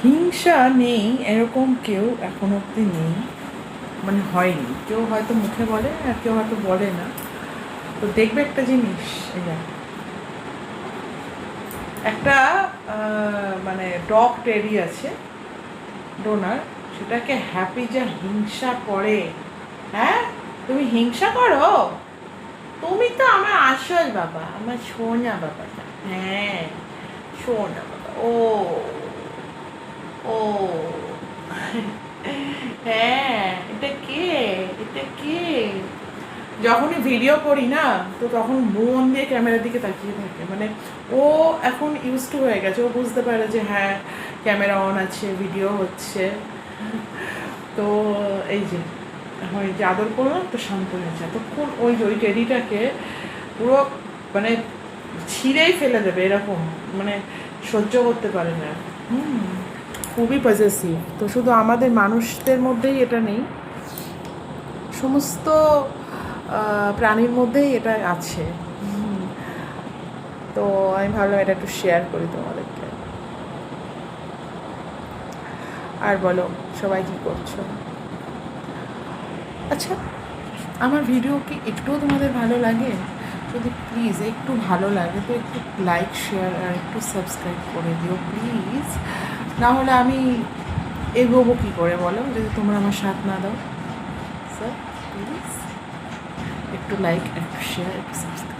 হিংসা নেই এরকম কেউ এখন অবধি নেই, মানে হয়নি। কেউ হয়তো মুখে বলে আর কেউ হয়তো বলে না। তো দেখবে একটা জিনিস, এটা একটা মানে ডগ টেরি আছে ডোনার, সেটাকে হ্যাপি যা হিংসা করে। হ্যাঁ, তুমি হিংসা করো? তুমি তো আমার আসল বাবা, আমার সোনা বাবাটা। হ্যাঁ, সোনা বাবা। ও ও হ্যাঁ, এটা কে? এটা কে? যখনই ভিডিও করি না, তো তখন মন দিয়ে ক্যামেরার দিকে তাকিয়ে থাকে। মানে ও এখন ইউজ টু হয়ে গেছে, ও বুঝতে পারে যে হ্যাঁ ক্যামেরা অন আছে, ভিডিও হচ্ছে। তো এই যে এখন এই যে আদর করলাম তো শান্ত হয়েছে। এতক্ষণ ওই টেডিটাকে পুরো মানে ছিঁড়েই ফেলে দেবে এরকম, মানে সহ্য করতে পারে না। খুবই পজেসিভ। তো শুধু আমাদের মানুষদের মধ্যেই এটা নেই, সমস্ত প্রাণীর মধ্যেই এটা আছে। তো আমি ভাবলাম এটা একটু শেয়ার করি তোমাদেরকে। আর বলো, সবাই কী করছো? আচ্ছা, আমার ভিডিও কি একটুও তোমাদের ভালো লাগে? যদি প্লিজ একটু ভালো লাগে তো একটু লাইক, শেয়ার আর একটু সাবস্ক্রাইব করে দিও প্লিজ। না হলে আমি এগোবো কী করে বলো, যদি তোমরা আমার সাথ না দাও। স্যার প্লিজ একটু লাইক, একটু শেয়ার, একটু সাবস্ক্রাইব।